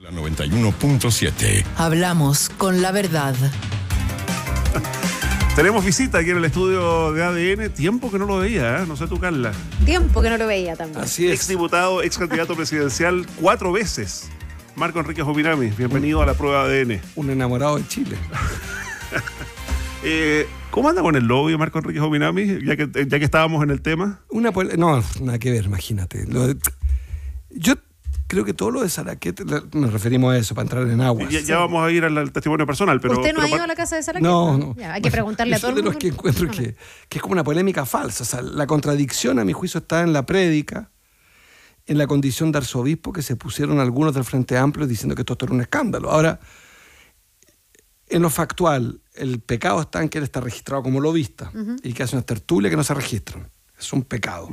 La 91.7. Hablamos con la verdad. Tenemos visita aquí en el estudio de ADN. Tiempo que no lo veía, ¿eh? No sé tú, Carla. Tiempo que no lo veía también. Así es. Exdiputado, ex candidato presidencial 4 veces. Marco Enrique Jobinami, bienvenido a la prueba de ADN. Un enamorado de Chile. ¿Cómo anda con el lobby, Marco Enrique Jobinami? Ya que estábamos en el tema. No, nada que ver, imagínate. Yo creo que todo lo de Salaquet, nos referimos a eso, para entrar en aguas. Ya vamos a ir al testimonio personal, pero... ¿Usted no ha ido a la casa de Salaquet? No. Ya, hay que preguntarle a todo el mundo. Yo soy de los que encuentro que es como una polémica falsa. O sea, la contradicción, a mi juicio, está en la prédica, en la condición de arzobispo que se pusieron algunos del Frente Amplio diciendo que esto era un escándalo. Ahora, en lo factual, el pecado está en que él está registrado como lobista y que hace unas tertulias que no se registran. Es un pecado.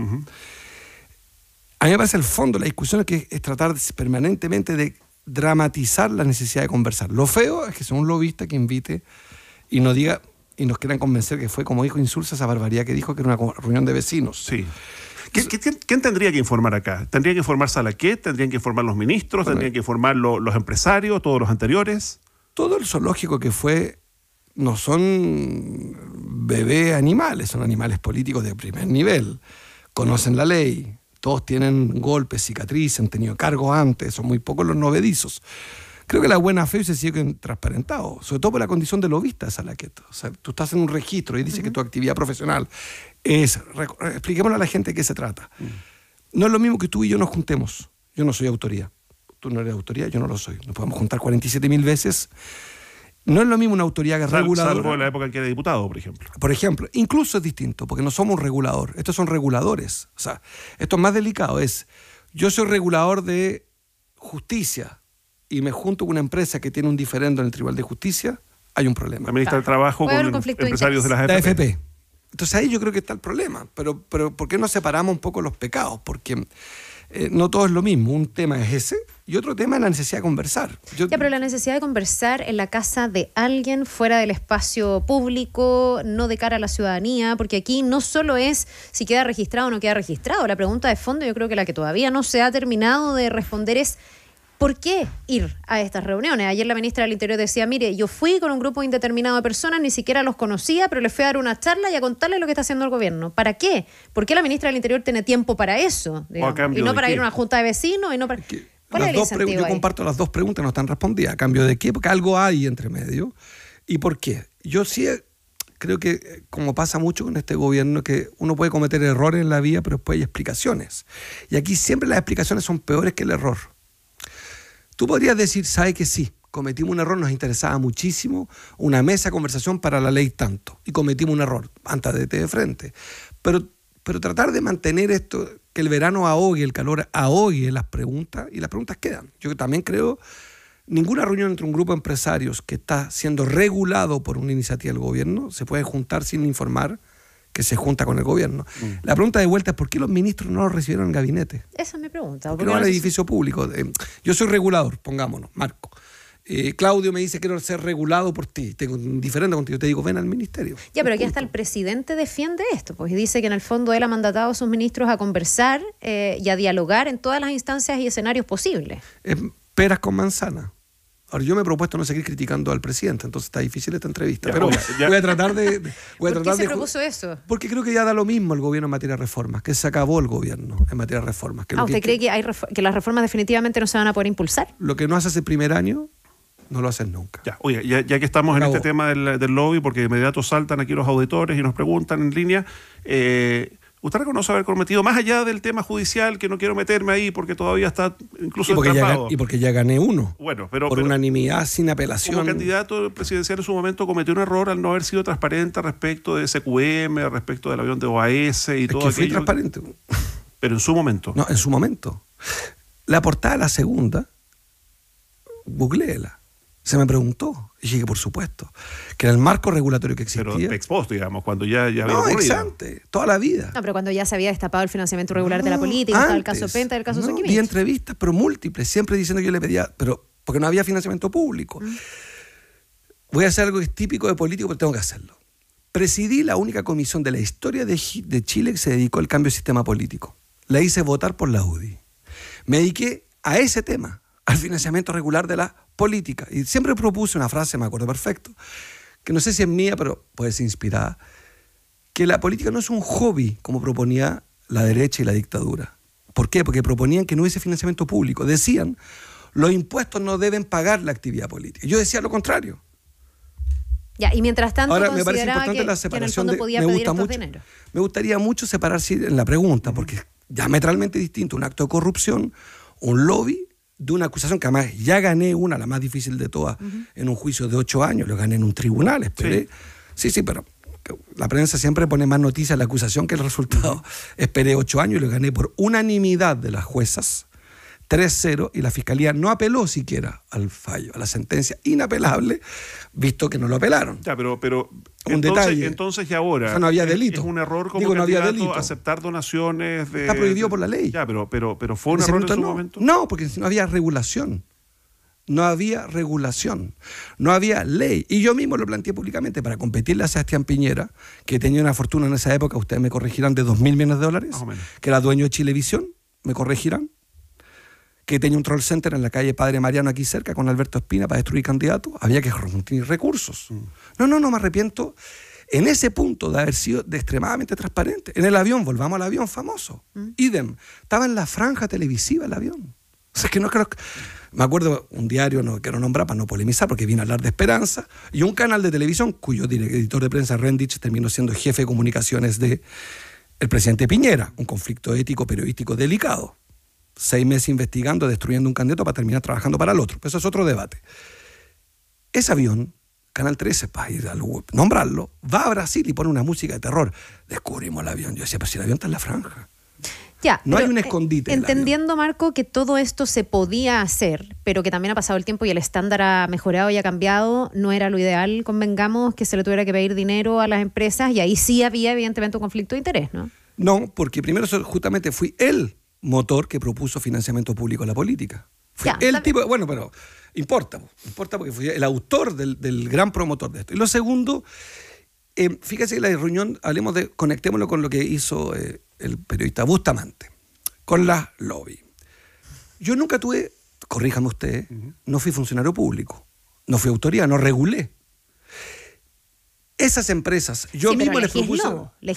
A mí me parece el fondo de la discusión que es tratar permanentemente de dramatizar la necesidad de conversar. Lo feo es que sea un lobista que invite y nos diga y nos quieran convencer que fue, como dijo Insulza, esa barbaridad que dijo que era una reunión de vecinos. Sí. ¿Quién tendría que informar acá? ¿Tendría que informar Salaquet? ¿Tendrían que informar los ministros? ¿Tendrían que informar los empresarios? ¿Todos los anteriores? Todo el zoológico que fue no son bebés animales, son animales políticos de primer nivel. Conocen la ley. Todos tienen golpes, cicatrices, han tenido cargos antes, son muy pocos los novedizos. Creo que la buena fe se sigue transparentado, sobre todo por la condición de lobista de Salaquet. O sea, tú estás en un registro y dice que tu actividad profesional es... Expliquémosle a la gente de qué se trata. No es lo mismo que tú y yo nos juntemos. Yo no soy autoría. Tú no eres autoría, yo no lo soy. Nos podemos juntar 47.000 veces. No es lo mismo una autoridad que es reguladora. Salvo en la época en que era diputado, por ejemplo. Por ejemplo, incluso es distinto, porque no somos un regulador. Estos son reguladores. O sea, esto es más delicado. Yo soy regulador de justicia y me junto con una empresa que tiene un diferendo en el Tribunal de Justicia, hay un problema. La ministra del Trabajo con empresarios de las AFP. Entonces ahí yo creo que está el problema. Pero ¿por qué no separamos un poco los pecados? Porque... no todo es lo mismo, un tema es ese y otro tema es la necesidad de conversar. Pero la necesidad de conversar en la casa de alguien fuera del espacio público, no de cara a la ciudadanía, porque aquí no solo es si queda registrado o no queda registrado, la pregunta de fondo yo creo que la que todavía no se ha terminado de responder es ¿por qué ir a estas reuniones? Ayer la ministra del Interior decía, mire, yo fui con un grupo indeterminado de personas, ni siquiera los conocía, pero les fui a dar una charla y a contarles lo que está haciendo el gobierno. ¿Para qué? ¿Por qué la ministra del Interior tiene tiempo para eso? Digamos? Y no para ir a una junta de vecinos y no para... ¿Cuál es el incentivo yo comparto las dos preguntas, no están respondidas. ¿A cambio de qué? Porque algo hay entre medio. ¿Y por qué? Yo sí creo que, como pasa mucho con este gobierno, que uno puede cometer errores en la vida, pero después hay explicaciones. Y aquí siempre las explicaciones son peores que el error. Tú podrías decir, ¿sabe que sí? Cometimos un error, nos interesaba muchísimo una mesa de conversación para la ley tanto. Y cometimos un error, antes de frente. Pero tratar de mantener esto, que el verano ahogue, el calor ahogue las preguntas, y las preguntas quedan. Yo también creo, ninguna reunión entre un grupo de empresarios que está siendo regulado por una iniciativa del gobierno se puede juntar sin informar que se junta con el gobierno. La pregunta de vuelta es ¿por qué los ministros no lo recibieron en el gabinete? Esa es mi pregunta. ¿Por qué no al edificio público? Yo soy regulador, pongámonos, Marco. Claudio me dice quiero ser regulado por ti, tengo un diferente contigo, te digo ven al ministerio. Ya, pero aquí hasta el presidente defiende esto, pues dice que en el fondo él ha mandatado a sus ministros a conversar y a dialogar en todas las instancias y escenarios posibles. Peras con manzana. Ahora, yo me he propuesto no seguir criticando al presidente, entonces está difícil esta entrevista. Pero voy a tratar de... ¿Por qué se propuso eso? Porque creo que ya da lo mismo el gobierno en materia de reformas, que se acabó el gobierno en materia de reformas. ¿Usted cree que las reformas definitivamente no se van a poder impulsar? Lo que no haces el primer año, no lo haces nunca. Ya que estamos en este tema del lobby, porque de inmediato saltan aquí los auditores y nos preguntan en línea... ¿Usted reconoce haber cometido, más allá del tema judicial, que no quiero meterme ahí porque todavía está incluso entrampado? Y porque ya gané uno. Bueno, por unanimidad, sin apelación. Como candidato presidencial en su momento cometió un error al no haber sido transparente respecto de SQM, respecto del avión de OAS y todo aquello. Fui transparente. Pero en su momento. No, en su momento. La portada de la segunda, googleela. Se me preguntó, y dije, por supuesto, que era el marco regulatorio que existía. Pero ex post, digamos, cuando ya había ocurrido. No, ex ante, toda la vida. No, pero cuando ya se había destapado el financiamiento irregular de la política, estaba el caso Penta, el caso Soquimich. Vi entrevistas, pero múltiples, siempre diciendo que yo le pedía, pero porque no había financiamiento público. Voy a hacer algo que es típico de político, pero tengo que hacerlo. Presidí la única comisión de la historia de Chile que se dedicó al cambio de sistema político. La hice votar por la UDI. Me dediqué a ese tema. al financiamiento regular de la política. Y siempre propuse una frase, me acuerdo perfecto, que no sé si es mía, pero puede ser inspirada, que la política no es un hobby, como proponía la derecha y la dictadura. ¿Por qué? Porque proponían que no hubiese financiamiento público. Decían, los impuestos no deben pagar la actividad política. Yo decía lo contrario. Ya, y mientras tanto ahora, me parece consideraba importante la que en el separación fondo podía pedir estos mucho, dineros. me gustaría mucho separar en la pregunta, porque es diametralmente distinto un acto de corrupción, un lobby, de una acusación que además ya gané una, la más difícil de todas, en un juicio de 8 años, lo gané en un tribunal, esperé. Sí, pero la prensa siempre pone más noticias la acusación que el resultado. Esperé 8 años y lo gané por unanimidad de las juezas, 3-0, y la Fiscalía no apeló siquiera al fallo, a la sentencia inapelable, visto que no lo apelaron. Ya, pero un detalle. Entonces y ahora. O sea, no había delito. Es un error como Digo, no había candidato delito. aceptar donaciones. Está prohibido por la ley. Ya, pero fue un error en su momento. No, porque no había regulación. No había regulación. No había ley. Y yo mismo lo planteé públicamente para competirle a Sebastián Piñera, que tenía una fortuna en esa época, ustedes me corregirán, de 2.000 millones de dólares, más o menos, que era dueño de Chilevisión, me corregirán, que tenía un troll center en la calle Padre Mariano aquí cerca con Alberto Espina para destruir candidatos. Había que reunir recursos. No me arrepiento en ese punto de haber sido extremadamente transparente. En el avión, volvamos al avión famoso. Idem, estaba en la franja televisiva el avión. O sea, que no creo... Me acuerdo un diario, no quiero nombrar para no polemizar, porque vine a hablar de Esperanza, y un canal de televisión cuyo editor de prensa, Rendich, terminó siendo jefe de comunicaciones del presidente Piñera. Un conflicto ético periodístico delicado. 6 meses investigando, destruyendo un candidato para terminar trabajando para el otro. Pero eso es otro debate. Ese avión, Canal 13, para ir a nombrarlo, va a Brasil y pone una música de terror. Descubrimos el avión. Yo decía, pero si el avión está en la franja. Ya, no hay un escondite. Entendiendo, Marco, que todo esto se podía hacer, pero que también ha pasado el tiempo y el estándar ha mejorado y ha cambiado, no era lo ideal, convengamos, que se le tuviera que pedir dinero a las empresas, y ahí sí había evidentemente un conflicto de interés, ¿no? No, porque primero justamente fui el motor que propuso financiamiento público a la política. Fui el tipo, bueno, pero importa porque fui el autor del gran promotor de esto. Y lo segundo, fíjese que la reunión, conectémoslo con lo que hizo el periodista Bustamante, con la lobby. Yo nunca tuve, corríjame usted, no fui funcionario público, no fui autoridad, no regulé. Esas empresas, yo mismo les propuse,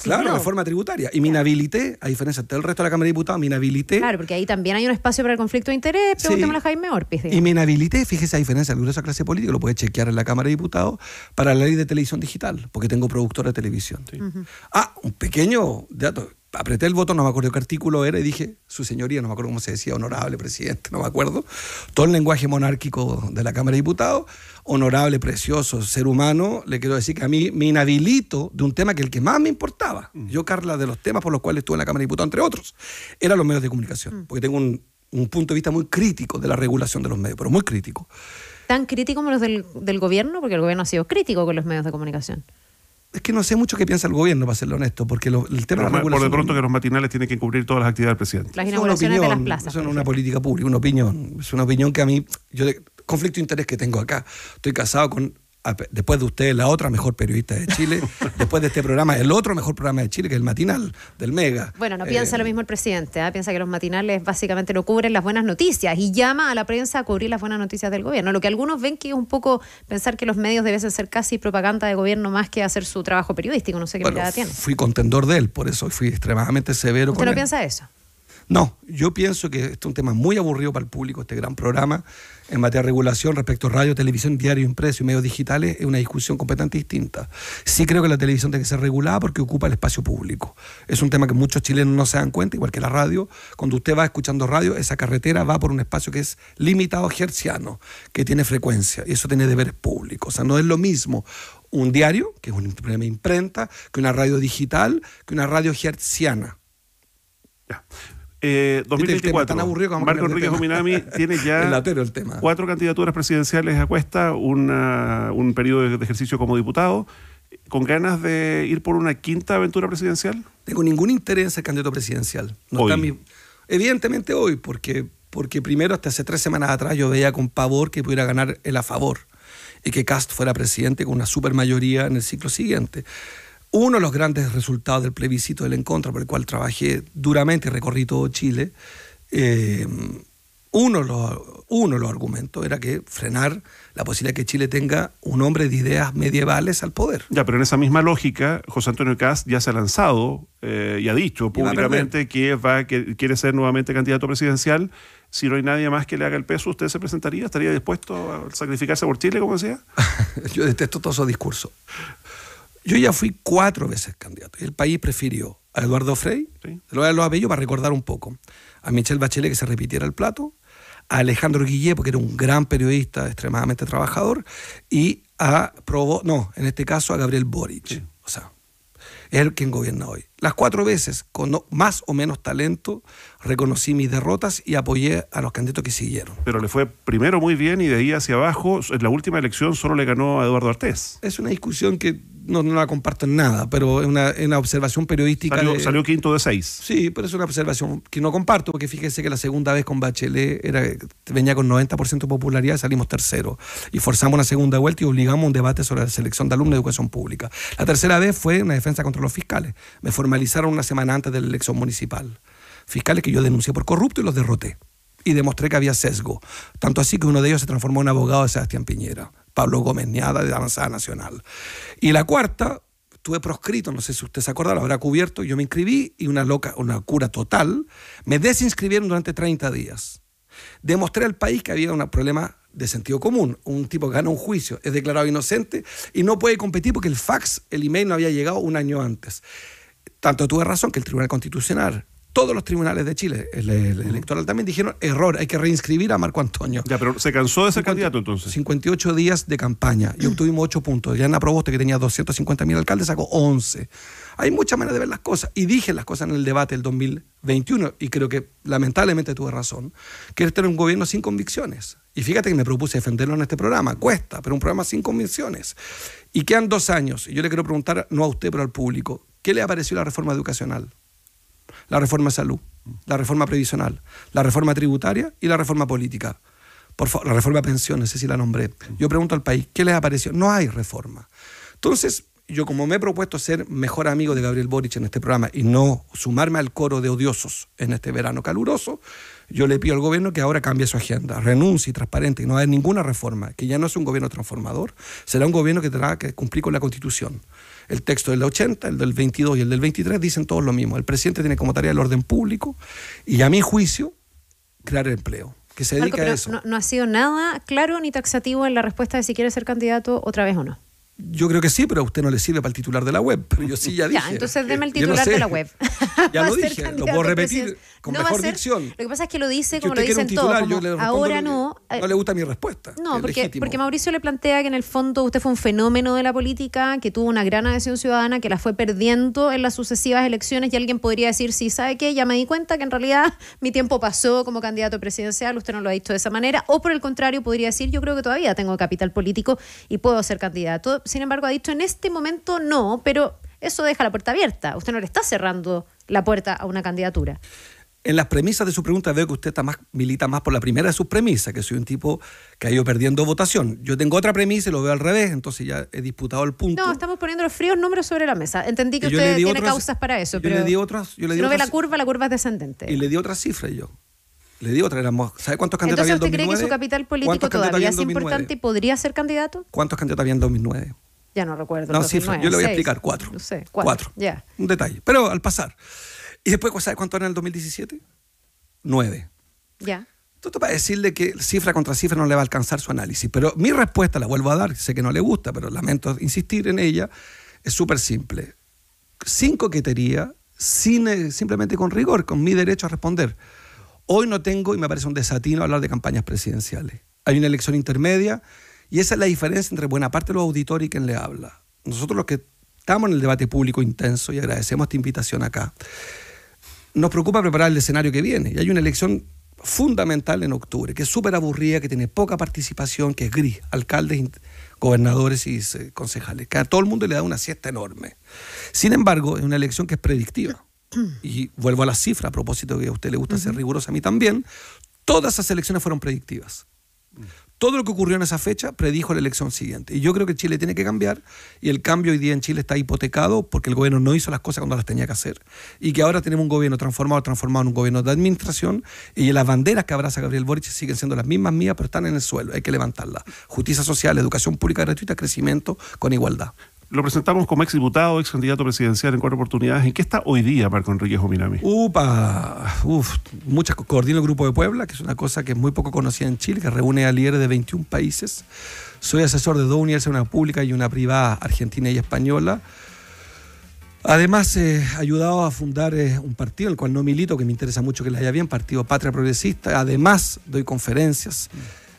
claro, reforma tributaria, y me inhabilité, a diferencia del resto de la Cámara de Diputados, me inhabilité. Claro, porque ahí también hay un espacio para el conflicto de interés, preguntémosle a Jaime Orpiz. Y me inhabilité, fíjese a diferencia de la gruesa clase política, lo puede chequear en la Cámara de Diputados, para la ley de televisión digital, porque tengo productora de televisión. Sí. Un pequeño dato. Apreté el botón, no me acuerdo qué artículo era, y dije, su señoría, no me acuerdo cómo se decía, honorable presidente, no me acuerdo. Todo el lenguaje monárquico de la Cámara de Diputados, honorable, precioso, ser humano, le quiero decir que a mí me inhabilito de un tema que el que más me importaba. Yo, Carla, de los temas por los cuales estuve en la Cámara de Diputados, entre otros, eran los medios de comunicación, porque tengo un punto de vista muy crítico de la regulación de los medios, pero muy crítico. ¿Tan crítico como los del gobierno? Porque el gobierno ha sido crítico con los medios de comunicación. Es que no sé mucho qué piensa el gobierno, para serlo honesto, porque el tema de la regulación... Por de pronto que los matinales tienen que cubrir todas las actividades del presidente. Las inauguraciones de las plazas. Eso no es una política pública, una opinión. Es una opinión que a mí... conflicto de interés que tengo acá. Estoy casado con... Después de usted, la otra mejor periodista de Chile. Después de este programa, el otro mejor programa de Chile, que es el matinal del Mega. Bueno, no piensa lo mismo el presidente. Piensa que los matinales básicamente no cubren las buenas noticias y llama a la prensa a cubrir las buenas noticias del gobierno. Lo que algunos ven que es un poco pensar que los medios deben ser casi propaganda de gobierno más que hacer su trabajo periodístico. No sé qué mirada tiene. Fui contendor de él, por eso fui extremadamente severo con él. ¿Usted no piensa eso? No, yo pienso que este es un tema muy aburrido para el público, este gran programa. En materia de regulación respecto a radio, televisión, diario, impreso y medios digitales, es una discusión completamente distinta. Sí creo que la televisión tiene que ser regulada porque ocupa el espacio público. Es un tema que muchos chilenos no se dan cuenta, igual que la radio. Cuando usted va escuchando radio, esa carretera va por un espacio que es limitado hertziano, que tiene frecuencia, y eso tiene deberes públicos. O sea, no es lo mismo un diario, que es una imprenta, que una radio digital, que una radio hertziana. Ya. 2024, Marco Enríquez Ominami tiene ya 4 candidaturas presidenciales a cuesta, un periodo de ejercicio como diputado, con ganas de ir por una quinta aventura presidencial. Tengo ningún interés en ser candidato presidencial. Evidentemente hoy, porque primero, hasta hace 3 semanas atrás, yo veía con pavor que pudiera ganar el a favor y que Kast fuera presidente con una supermayoría en el ciclo siguiente. Uno de los grandes resultados del plebiscito del en contra, por el cual trabajé duramente y recorrí todo Chile, Uno de los argumentos era que frenar la posibilidad de que Chile tenga un hombre de ideas medievales al poder. Ya, pero en esa misma lógica, José Antonio Kast ya se ha lanzado y ha dicho públicamente que quiere ser nuevamente candidato presidencial. Si no hay nadie más que le haga el peso, ¿usted se presentaría? ¿Estaría dispuesto a sacrificarse por Chile, como decía? Yo detesto todos esos discursos. Yo ya fui 4 veces candidato y el país prefirió a Eduardo Frei, sí. Le voy a dar los apellidos para recordar un poco, a Michelle Bachelet, que se repitiera el plato, a Alejandro Guillé, porque era un gran periodista, extremadamente trabajador, y en este caso a Gabriel Boric. Sí. O sea, es el quien gobierna hoy. Las 4 veces, con más o menos talento, reconocí mis derrotas y apoyé a los candidatos que siguieron. Pero le fue primero muy bien y de ahí hacia abajo, en la última elección solo le ganó a Eduardo Artés. Es una discusión que no la comparto en nada, pero es una observación periodística. Salió quinto de 6. Sí, pero es una observación que no comparto, porque fíjese que la segunda vez con Bachelet venía con 90% de popularidad, salimos tercero. Y forzamos una segunda vuelta y obligamos un debate sobre la selección de alumnos de educación pública. La tercera vez fue una defensa contra los fiscales. Me formalizaron una semana antes de la elección municipal. Fiscales que yo denuncié por corrupto y los derroté. Y demostré que había sesgo. Tanto así que uno de ellos se transformó en abogado de Sebastián Piñera. Pablo Gómez Niada, de la Avanzada Nacional. Y la cuarta, estuve proscrito, no sé si usted se acuerda, lo habrá cubierto, yo me inscribí y una cura total, me desinscribieron durante 30 días. Demostré al país que había un problema de sentido común. Un tipo que gana un juicio, es declarado inocente y no puede competir porque el email no había llegado un año antes. Tanto tuve razón que el Tribunal Constitucional, todos los tribunales de Chile, el electoral también dijeron, error, hay que reinscribir a Marco Antonio. Ya, pero ¿se cansó de ser candidato entonces? 58 días de campaña y obtuvimos 8 puntos. Diana Proboste, que tenía 250.000 alcaldes, sacó 11. Hay muchas maneras de ver las cosas. Y dije las cosas en el debate del 2021, y creo que lamentablemente tuve razón, que este era un gobierno sin convicciones. Y fíjate que me propuse defenderlo en este programa. Cuesta, pero un programa sin convicciones. Y quedan 2 años. Y yo le quiero preguntar, no a usted, pero al público, ¿qué le ha parecido la reforma educacional? La reforma de salud, la reforma previsional, la reforma tributaria y la reforma política. Por favor, la reforma de pensiones, sé si la nombré. Yo pregunto al país, ¿qué les ha parecido? No hay reforma. Entonces, yo como me he propuesto ser mejor amigo de Gabriel Boric en este programa y no sumarme al coro de odiosos en este verano caluroso, yo le pido al gobierno que ahora cambie su agenda, renuncie transparente y no haya ninguna reforma, que ya no es un gobierno transformador, será un gobierno que tendrá que cumplir con la Constitución. El texto del 80, el del 22 y el del 23 dicen todos lo mismo. El presidente tiene como tarea el orden público y, a mi juicio, crear empleo. Que se dedique a eso. No ha sido nada claro ni taxativo en la respuesta de si quiere ser candidato otra vez o no. Yo creo que sí, pero a usted no le sirve para el titular de la web. Pero yo sí ya dije. Ya, entonces deme el titular de la web. Ya lo dije, lo puedo repetir con mejor dicción. Lo que pasa es que lo dice como lo dicen todos. Ahora no. No le gusta mi respuesta. No, porque Mauricio le plantea que en el fondo usted fue un fenómeno de la política, que tuvo una gran adhesión ciudadana, que la fue perdiendo en las sucesivas elecciones, y alguien podría decir, sí, ¿sabe qué? Ya me di cuenta que en realidad mi tiempo pasó como candidato presidencial, usted no lo ha dicho de esa manera. O por el contrario, podría decir, yo creo que todavía tengo capital político y puedo ser candidato. Sin embargo, ha dicho, en este momento no, pero eso deja la puerta abierta. Usted no le está cerrando la puerta a una candidatura. En las premisas de su pregunta veo que usted milita más por la primera de sus premisas, que soy un tipo que ha ido perdiendo votación. Yo tengo otra premisa y lo veo al revés, entonces ya he disputado el punto. No, estamos poniendo los fríos números sobre la mesa. Entendí que usted tiene causas para eso, pero le di otras, si no ve la curva es descendente. Y le di otras cifras yo. Le di otra, ¿sabe cuántos candidatos había en 2009? Entonces, ¿usted cree que su capital político todavía es importante y podría ser candidato? ¿Cuántos candidatos había en 2009? Ya no recuerdo. No, cifras, yo le voy a explicar 4. No sé, 4. Yeah. Un detalle, pero al pasar. Y después, ¿sabe cuánto era en el 2017? 9. Ya. Esto para decirle que cifra contra cifra no le va a alcanzar su análisis. Pero mi respuesta, la vuelvo a dar, sé que no le gusta, pero lamento insistir en ella, es súper simple. Sin coquetería, simplemente con rigor, con mi derecho a responder. Hoy no tengo, y me parece un desatino, hablar de campañas presidenciales. Hay una elección intermedia, y esa es la diferencia entre buena parte de los auditores y quien le habla. Nosotros los que estamos en el debate público intenso, y agradecemos esta invitación acá, nos preocupa preparar el escenario que viene. Y hay una elección fundamental en octubre, que es súper aburrida, que tiene poca participación, que es gris. Alcaldes, gobernadores y concejales. Que a todo el mundo le da una siesta enorme. Sin embargo, es una elección que es predictiva. Y vuelvo a las cifras, a propósito que a usted le gusta ser rigurosa, a mí también. Todas esas elecciones fueron predictivas. Todo lo que ocurrió en esa fecha predijo la elección siguiente. Y yo creo que Chile tiene que cambiar, y el cambio hoy día en Chile está hipotecado porque el gobierno no hizo las cosas cuando las tenía que hacer, y que ahora tenemos un gobierno transformado en un gobierno de administración, y las banderas que abraza Gabriel Boric siguen siendo las mismas mías, pero están en el suelo, hay que levantarlas. Justicia social, educación pública gratuita, crecimiento con igualdad. Lo presentamos como exdiputado, ex candidato presidencial en 4 oportunidades. ¿En qué está hoy día Marco Enríquez Ominami? Coordino el Grupo de Puebla, que es una cosa que es muy poco conocida en Chile, que reúne a líderes de 21 países. Soy asesor de 2 universidades, una pública y una privada, argentina y española. Además, he ayudado a fundar un partido en el cual no milito, que me interesa mucho que le haya bien, Partido Patria Progresista. Además, doy conferencias.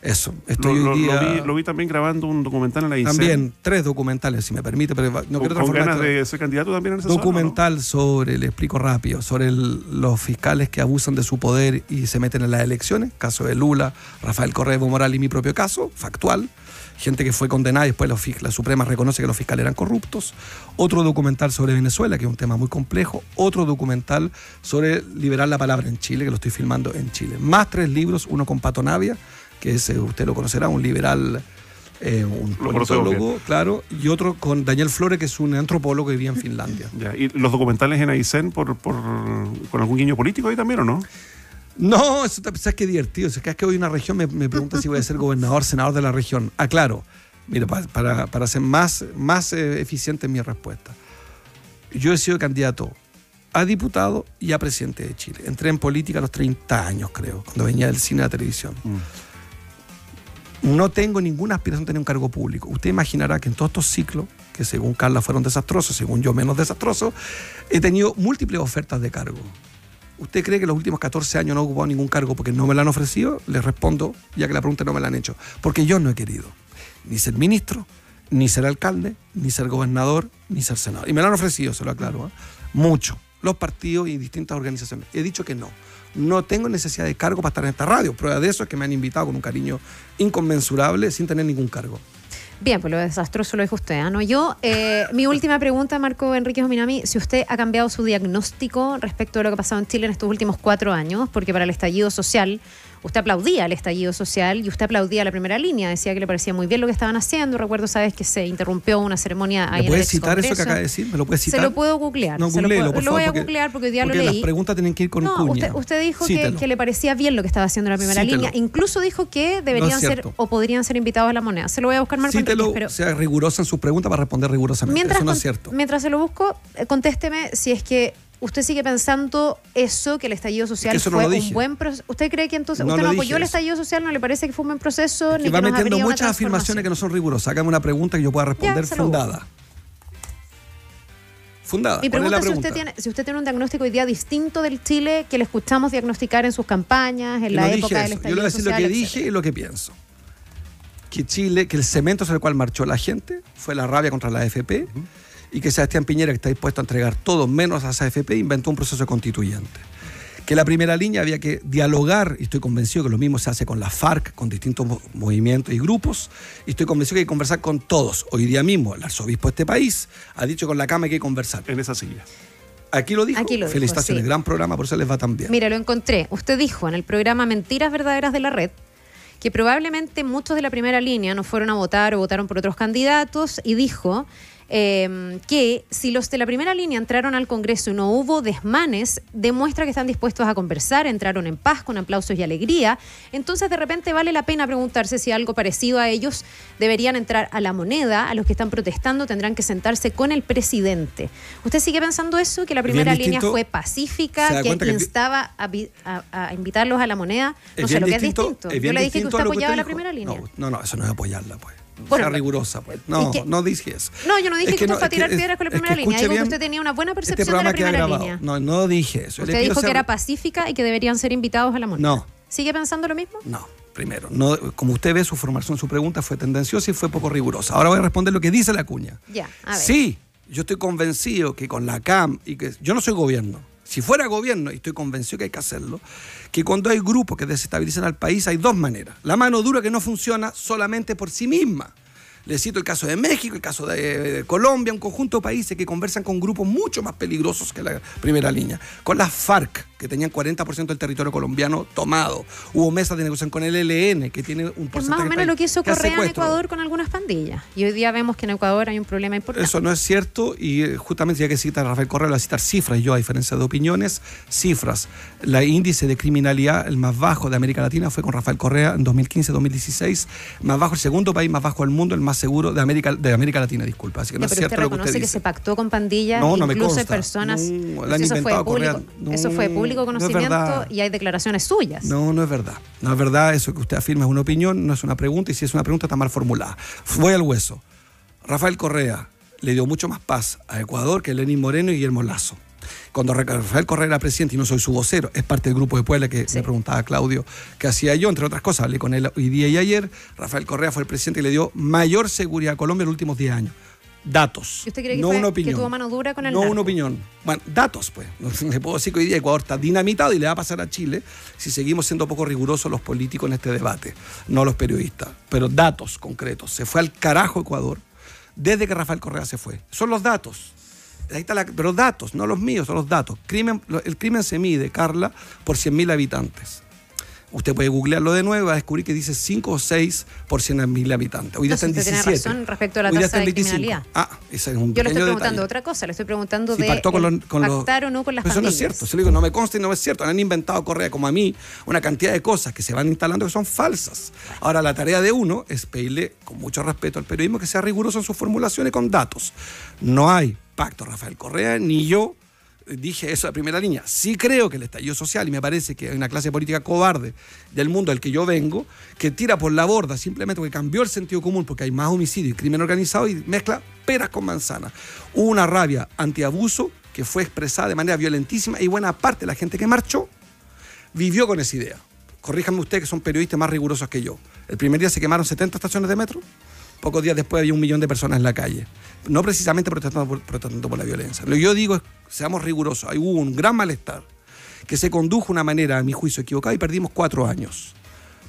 Eso, estoy hoy día... Lo vi también grabando un documental en la INSEE. También 3 documentales, si me permite, pero no quiero transformar... ¿Con ganas de ser candidato también en esa documental sobre, le explico rápido, sobre los fiscales que abusan de su poder y se meten en las elecciones, caso de Lula, Rafael Correa, Evo Morales y mi propio caso, factual, gente que fue condenada y después la Suprema reconoce que los fiscales eran corruptos. Otro documental sobre Venezuela, que es un tema muy complejo. Otro documental sobre liberar la palabra en Chile, que lo estoy filmando en Chile. Más 3 libros, uno con Pato Navia, que es, usted lo conocerá, un liberal, un politólogo, claro, y otro con Daniel Flores, que es un antropólogo que vive en Finlandia. Ya. ¿Y los documentales en Aysén con algún guiño político ahí también o no? No, eso ¿sabes qué divertido? Es que hoy una región me pregunta si voy a ser gobernador, senador de la región. Claro, mira, para ser más eficiente en mi respuesta. Yo he sido candidato a diputado y a presidente de Chile. Entré en política a los 30 años, creo, cuando venía del cine a la televisión. No tengo ninguna aspiración de tener un cargo público. Usted imaginará que en todos estos ciclos, que según Carla fueron desastrosos, según yo menos desastrosos, he tenido múltiples ofertas de cargo. ¿Usted cree que los últimos 14 años no he ocupado ningún cargo porque no me lo han ofrecido? Les respondo, ya que la pregunta no me la han hecho. Porque yo no he querido ni ser ministro, ni ser alcalde, ni ser gobernador, ni ser senador. Y me lo han ofrecido, se lo aclaro, mucho. Los partidos y distintas organizaciones. He dicho que no. No tengo necesidad de cargo para estar en esta radio. Prueba de eso es que me han invitado con un cariño inconmensurable sin tener ningún cargo. Bien, pues lo desastroso lo dijo usted, ¿no? Yo, mi última pregunta, Marco Enríquez Ominami, si usted ha cambiado su diagnóstico respecto de lo que ha pasado en Chile en estos últimos 4 años, porque para el estallido social, usted aplaudía el estallido social y usted aplaudía la primera línea, decía que le parecía muy bien lo que estaban haciendo. Recuerdo, sabes, que se interrumpió una ceremonia ahí en el ¿Me puedes citar eso que acaba de decir? ¿Me lo puedes citar? Se lo puedo googlear. No, googleelo, por favor. Lo voy a googlear porque hoy día lo leí. Porque las preguntas tienen que ir con cuña. Usted dijo que le parecía bien lo que estaba haciendo la primera línea. Incluso dijo que deberían ser o podrían ser invitados a la moneda. Se lo voy a buscar, Marco Enríquez, pero sea rigurosa en sus preguntas para responder rigurosamente. Eso no es cierto. Mientras se lo busco, contésteme si es que ¿usted sigue pensando eso, que el estallido social fue un buen proceso? ¿Usted cree que entonces usted no apoyó el estallido social? ¿No le parece que fue un buen proceso? Que va metiendo muchas afirmaciones que no son rigurosas. Hágame una pregunta que yo pueda responder fundada. Mi pregunta es si usted tiene un diagnóstico hoy día distinto del Chile que le escuchamos diagnosticar en sus campañas, en la época del estallido social. Yo le voy a decir lo que dije y lo que pienso. Que Chile, que el cemento sobre el cual marchó la gente fue la rabia contra la AFP, y que Sebastián Piñera, que está dispuesto a entregar todo menos a esa AFP, inventó un proceso constituyente. Que la primera línea había que dialogar, y estoy convencido que lo mismo se hace con la FARC, con distintos movimientos y grupos, y estoy convencido que hay que conversar con todos. Hoy día mismo el arzobispo de este país ha dicho con la Cámara que hay que conversar. En esa silla. Aquí lo dijo. Felicitaciones, sí. Gran programa, por eso les va tan bien. Mira, lo encontré. Usted dijo en el programa Mentiras Verdaderas de la Red que probablemente muchos de la primera línea no fueron a votar o votaron por otros candidatos, y dijo que si los de la primera línea entraron al Congreso y no hubo desmanes, demuestra que están dispuestos a conversar, entraron en paz, con aplausos y alegría. Entonces de repente vale la pena preguntarse si algo parecido a ellos deberían entrar a la moneda. A los que están protestando tendrán que sentarse con el presidente. ¿Usted sigue pensando eso? ¿Que la primera línea fue pacífica, que instaba a invitarlos a la moneda? No sé, lo que es distinto. Yo le dije que usted apoyaba la primera línea. No, eso no es apoyarla, pues. Bueno, rigurosa, pues. No dije eso. No, yo no dije que usted fue a tirar piedras con la primera línea. Digo que usted tenía una buena percepción de la primera línea. No dije eso. Usted dijo que era pacífica y que deberían ser invitados a la moneda. No. ¿Sigue pensando lo mismo? No. Primero, como usted ve, su formación, su pregunta fue tendenciosa y fue poco rigurosa. Ahora voy a responder lo que dice la cuña. Ya, a ver. Sí, yo estoy convencido que con la CAM, y que yo no soy gobierno. Si fuera gobierno, y estoy convencido que hay que hacerlo, que cuando hay grupos que desestabilizan al país hay 2 maneras. La mano dura, que no funciona solamente por sí misma. Le cito el caso de México, el caso de Colombia, un conjunto de países que conversan con grupos mucho más peligrosos que la primera línea. Con las FARC, que tenían 40% del territorio colombiano tomado. Hubo mesas de negociación con el ELN, que tiene un porcentaje... Es más o menos lo que hizo Correa en secuestro. Ecuador con algunas pandillas. Y hoy día vemos que en Ecuador hay un problema importante. Eso no es cierto, y justamente ya que cita a Rafael Correa, le voy a citar cifras, yo a diferencia de opiniones, cifras. El índice de criminalidad, el más bajo de América Latina, fue con Rafael Correa en 2015-2016, más bajo, el segundo país más bajo del mundo, el más seguro de América Latina, disculpa. Así que no es cierto lo que usted dice. Que se pactó con pandillas, no me incluso consta. Personas... No, eso fue público conocimiento y hay declaraciones suyas. No es verdad. No es verdad, eso que usted afirma es una opinión, no es una pregunta, y si es una pregunta está mal formulada. Voy al hueso. Rafael Correa le dio mucho más paz a Ecuador que Lenín Moreno y Guillermo Lasso. Cuando Rafael Correa era presidente, y no soy su vocero, es parte del Grupo de Puebla que me preguntaba Claudio qué hacía yo, entre otras cosas, hablé con él hoy día y ayer. Rafael Correa fue el presidente que le dio mayor seguridad a Colombia en los últimos 10 años. Datos. ¿Y usted cree que, no una opinión. Que tuvo mano dura con el No narco? una opinión. Bueno, datos, pues. Le puedo decir que hoy día Ecuador está dinamitado y le va a pasar a Chile si seguimos siendo poco rigurosos los políticos en este debate, no los periodistas. Pero datos concretos. Se fue al carajo Ecuador desde que Rafael Correa se fue. Son los datos. Ahí está pero datos, no los míos, son los datos. El crimen se mide, Carla, por 100.000 habitantes. Usted puede googlearlo de nuevo y va a descubrir que dice 5 o 6 por 100.000 habitantes. Hoy día está en 17. Usted tiene razón respecto a la tasa de criminalidad. Ese es un Yo le estoy preguntando detalle. otra cosa, le estoy preguntando Si de pactó con pactar o no con las Eso pandillas. no es cierto, se lo digo, no me consta y no es cierto. Han inventado Correa como a mí una cantidad de cosas que se van instalando que son falsas. Ahora, la tarea de uno es pedirle, con mucho respeto al periodismo, que sea riguroso en sus formulaciones con datos. No hay pacto Rafael Correa, ni yo dije eso de primera línea. Sí creo que el estallido social, y me parece que hay una clase política cobarde del mundo del que yo vengo, que tira por la borda simplemente porque cambió el sentido común, porque hay más homicidio y crimen organizado y mezcla peras con manzanas. Hubo una rabia antiabuso que fue expresada de manera violentísima y buena parte de la gente que marchó vivió con esa idea. Corríjame usted que son periodistas más rigurosos que yo. El primer día se quemaron 70 estaciones de metro. Pocos días después había 1 millón de personas en la calle. No precisamente protestando por la violencia. Lo que yo digo es, seamos rigurosos. Ahí hubo un gran malestar que se condujo de una manera, a mi juicio, equivocada y perdimos 4 años.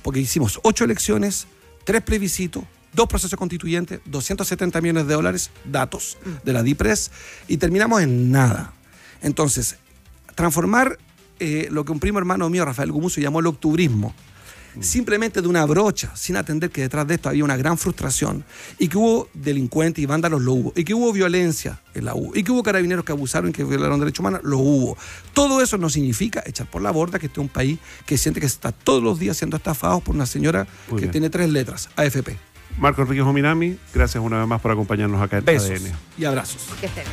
Porque hicimos 8 elecciones, 3 plebiscitos, 2 procesos constituyentes, $270 millones, datos de la DIPRES, y terminamos en nada. Entonces, transformar lo que un primo hermano mío, Rafael Gumucio, llamó el octubrismo, simplemente de una brocha, sin atender que detrás de esto había una gran frustración y que hubo delincuentes y vándalos, lo hubo, y que hubo violencia en la hubo, y que hubo carabineros que abusaron y que violaron derechos humanos, lo hubo. Todo eso no significa echar por la borda que este es un país que siente que está todos los días siendo estafado por una señora que tiene 3 letras, AFP. Marco Enrique Jominami, gracias una vez más por acompañarnos acá en Besos ADN. y abrazos. Que esté.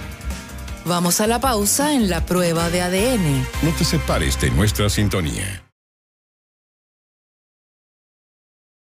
Vamos a la pausa en la prueba de ADN. No te separes de nuestra sintonía.